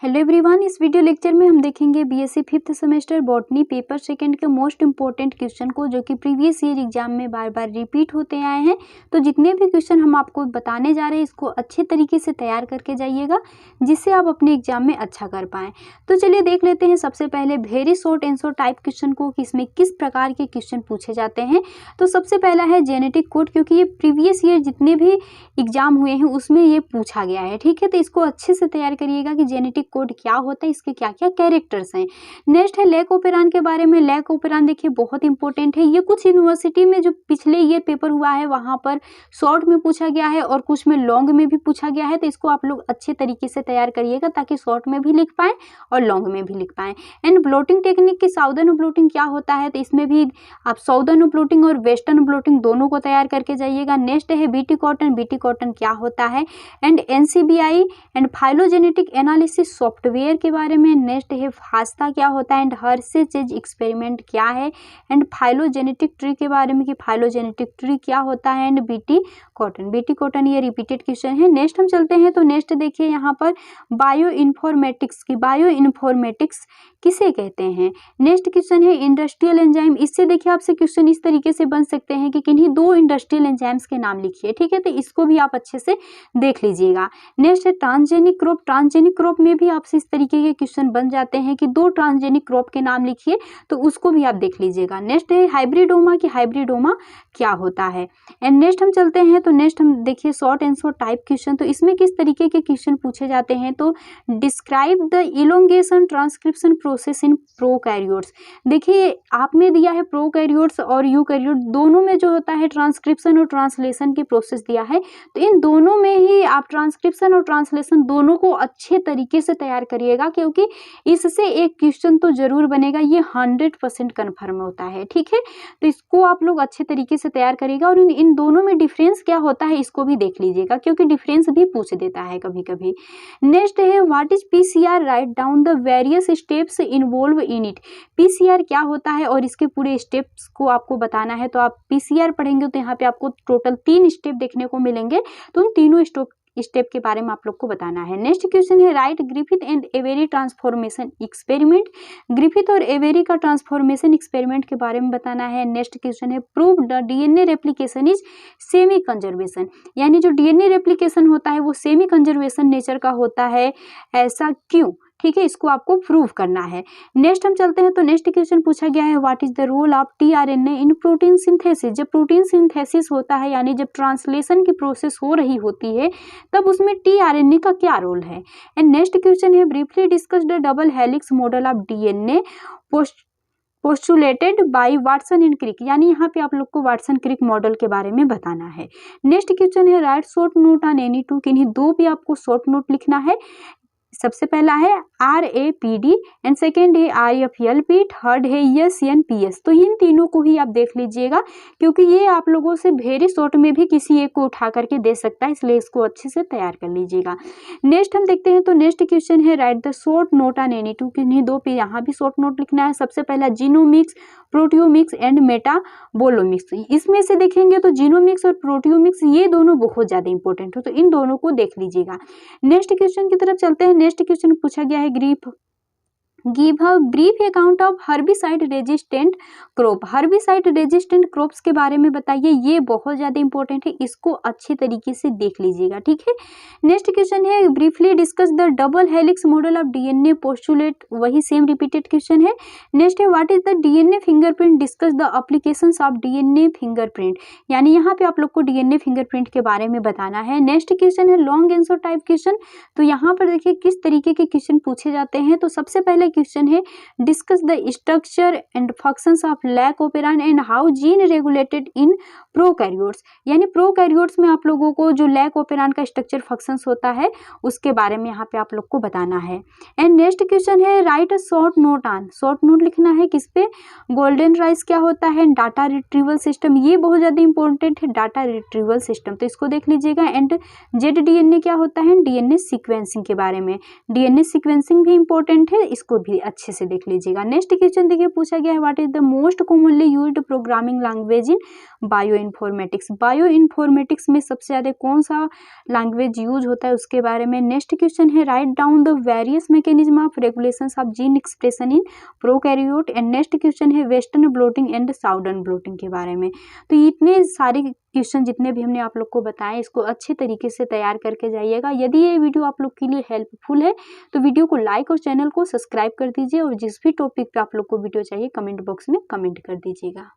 Hello everyone, इस video lecture में हम देखेंगे BSc fifth semester botany paper second के मोस्ट इंपॉर्टेंट क्वेश्चन को, जो कि प्रीवियस ईयर एग्जाम में बार बार रिपीट होते आए हैं। तो जितने भी क्वेश्चन हम आपको बताने जा रहे हैं, इसको अच्छे तरीके से तैयार करके जाइएगा, जिससे आप अपने एग्जाम में अच्छा कर पाएँ। तो चलिए देख लेते हैं सबसे पहले very short answer type question को, कि इसमें किस प्रकार के क्वेश्चन पूछे जाते हैं। तो सबसे पहला है जेनेटिक कोड, क्योंकि ये प्रीवियस ईयर जितने भी एग्जाम हुए हैं उसमें ये पूछा गया है। ठीक है, तो इसको अच्छे से तैयार करिएगा कि जेनेटिक कोड क्या होता है, इसके क्या क्या कैरेक्टर्स हैं। नेक्स्ट है लैक ओपेरान के बारे में। लैक ओपेरान देखिए बहुत इंपॉर्टेंट है। ये कुछ यूनिवर्सिटी में जो पिछले ईयर पेपर हुआ है वहां पर शॉर्ट में पूछा गया है और कुछ में लॉन्ग में भी पूछा गया है। तो इसको आप लोग अच्छे तरीके से तैयार करिएगा, ताकि शॉर्ट में भी लिख पाएं और लॉन्ग में भी लिख पाएं। एंड ब्लोटिंग टेक्निक की साउदर्न ब्लोटिंग क्या होता है, तो इसमें भी आप साउदर्न ब्लोटिंग और वेस्टर्न ब्लोटिंग दोनों को तैयार करके जाइएगा। नेक्स्ट है बीटी कॉटन। बीटी कॉटन क्या होता है, and NCBI and phylogenetic analysis software के बारे में। नेक्स्ट है फास्ता क्या होता है, एंड हर्शेज एक्सपेरिमेंट क्या है, एंड फाइलोजेनेटिक ट्री के बारे में कि फाइलोजेनेटिक ट्री क्या होता है, and BT cotton. BT cotton ये रिपीटेड क्वेश्चन है। नेक्स्ट हम चलते हैं, तो नेक्स्ट देखिए यहाँ पर बायो इन्फॉर्मेटिक्स की। बायो इन्फॉर्मेटिक्स किसे कहते हैं। नेक्स्ट क्वेश्चन है इंडस्ट्रियल एंजाइम। इससे देखिए आपसे क्वेश्चन इस तरीके से बन सकते हैं कि किन्हीं दो इंडस्ट्रियल एंजाइम्स के नाम लिखिए। ठीक है, तो इसको भी आप अच्छे से देख लीजिएगा। नेक्स्ट है ट्रांसजेनिक क्रॉप। ट्रांसजेनिक क्रॉप में भी आपसे इस तरीके के क्वेश्चन बन जाते हैं कि दो ट्रांसजेनिक क्रॉप के नाम लिखिए, तो उसको भी आप देख लीजिएगा। नेक्स्ट है हाइब्रिडोमा की हाइब्रिडोमा क्या होता है। एंड नेक्स्ट हम चलते हैं, तो नेक्स्ट हम देखिए शॉर्ट आंसर टाइप क्वेश्चन। तो इसमें किस तरीके के क्वेश्चन पूछे जाते हैं, तो describe the elongation transcription process in prokaryotes. देखिए आपने दिया है प्रोकैरियोट्स और यूकैरियोट, दोनों में जो होता है ट्रांसक्रिप्शन और ट्रांसलेशन की प्रोसेस दिया है। तो इन दोनों में ही आप ट्रांसक्रिप्शन और ट्रांसलेशन दोनों को अच्छे तरीके से तैयार करिएगा, क्योंकि इससे एक क्वेश्चन तो जरूर बनेगा, ये 100% कन्फर्म होता है। ठीक है, तो इसको आप लोग अच्छे तरीके से तैयार करिएगा। और इन दोनों में डिफरेंस क्या होता है इसको भी देख लीजिएगा, क्योंकि डिफरेंस भी पूछ देता है कभी कभी। नेक्स्ट है what is PCR, right down the various steps involve in it. PCR क्या होता है और इसके पूरे स्टेप्स को आपको बताना है। तो आप पीसीआर पढ़ेंगे तो यहाँ पे आपको टोटल 3 स्टेप देखने को मिलेंगे, तो उन तीनों स्टेप के बारे में आप लोग को बताना है। नेक्स्ट क्वेश्चन है right Griffith and Avery transformation experiment. Griffith और एवेरी का ट्रांसफॉर्मेशन एक्सपेरिमेंट के बारे में बताना है। नेक्स्ट क्वेश्चन है prove the DNA replication is semi conservation, यानी जो डीएनए रेप्लिकेशन होता है वो सेमी कंजर्वेशन नेचर का होता है, ऐसा क्यों। ठीक है, इसको आपको प्रूव करना है। नेक्स्ट हम चलते हैं, तो नेक्स्ट क्वेश्चन पूछा गया है what is the role of tRNA in protein synthesis. जब प्रोटीन सिंथेसिस होता है, यानी जब ट्रांसलेशन की प्रोसेस हो रही होती है, तब उसमें टीआरएनए का क्या रोल है। एंड नेक्स्ट क्वेश्चन है briefly discuss the double helix model of DNA postulated by Watson and Crick, यानी यहाँ पे आप लोग को वाटसन क्रिक मॉडल के बारे में बताना है। नेक्स्ट क्वेश्चन है right short note on any two. किन्हीं दो भी आपको शॉर्ट नोट लिखना है। सबसे पहला है RAPD एंड सेकेंड है RFLP, थर्ड है SNPS। तो इन तीनों को ही आप देख लीजिएगा, क्योंकि ये आप लोगों से वेरी शॉर्ट में भी किसी एक को उठा करके दे सकता है, इसलिए इसको अच्छे से तैयार कर लीजिएगा। नेक्स्ट हम देखते हैं, तो नेक्स्ट क्वेश्चन है right the short note on any two. किन्हीं दो पे यहाँ भी शॉर्ट नोट लिखना है। सबसे पहला जीनोमिक्स, प्रोटियोमिक्स एंड मेटाबोलोमिक्स। इसमें से देखेंगे तो जीनोमिक्स और प्रोटियोमिक्स ये दोनों बहुत ज्यादा इंपॉर्टेंट हो, तो इन दोनों को देख लीजिएगा। नेक्स्ट क्वेश्चन की तरफ चलते हैं। नेक्स्ट क्वेश्चन पूछा गया है give a brief account of herbicide resistant crop. Herbicide resistant crops के बारे में बताइए, ये बहुत ज्यादा इंपॉर्टेंट है, इसको अच्छे तरीके से देख लीजिएगा। ठीक है, नेक्स्ट क्वेश्चन है briefly discuss the double helix model of DNA postulate, वही सेम रिपीटेड क्वेश्चन है। नेक्स्ट है what is the DNA fingerprint, discuss the applications of DNA fingerprint, यानी यहाँ पे आप लोग को डीएनए फिंगरप्रिंट के बारे में बताना है। नेक्स्ट क्वेश्चन है लॉन्ग आंसर टाइप क्वेश्चन। तो यहाँ पर देखिए किस तरीके के क्वेश्चन पूछे जाते हैं। तो सबसे पहले क्वेश्चन है discuss the structure and functions of lac operon and how gene regulated in prokaryotes, यानी प्रोकैरियोट्स में आप लोगों को जो लैक ओपेरान का स्ट्रक्चर फंक्शंस होता है उसके बारे में यहाँ पे आप लोग को बताना है। एंड नेक्स्ट क्वेश्चन है right a short note on, short note लिखना है किस पे, गोल्डन राइस क्या होता है, डाटा रिट्रीवल सिस्टम, ये बहुत ज्यादा इंपॉर्टेंट है, डाटा रिट्रीवल सिस्टम, तो इसको देख लीजिएगा। एंड जेड डीएनए क्या होता है, डीएनए सीक्वेंसिंग के बारे में, डीएनए सीक्वेंसिंग भी इंपॉर्टेंट है, इसको भी अच्छे से देख लीजिएगा। नेक्स्ट क्वेश्चन देखिए पूछा गया है, what is the most commonly used programming language in bio informatics. Bio informatics में सबसे ज़्यादा कौन सा लैंग्वेज यूज होता है उसके बारे में। नेक्स्ट क्वेश्चन है, write down the various mechanism of regulations of gene expression in prokaryote. And next question है, western blotting and southern blotting के बारे में। तो इतने सारे क्वेश्चन जितने भी हमने आप लोग को बताए, इसको अच्छे तरीके से तैयार करके जाइएगा। यदि ये वीडियो आप लोग के लिए हेल्पफुल है तो वीडियो को लाइक और चैनल को सब्सक्राइब कर दीजिए, और जिस भी टॉपिक पे आप लोग को वीडियो चाहिए कमेंट बॉक्स में कमेंट कर दीजिएगा।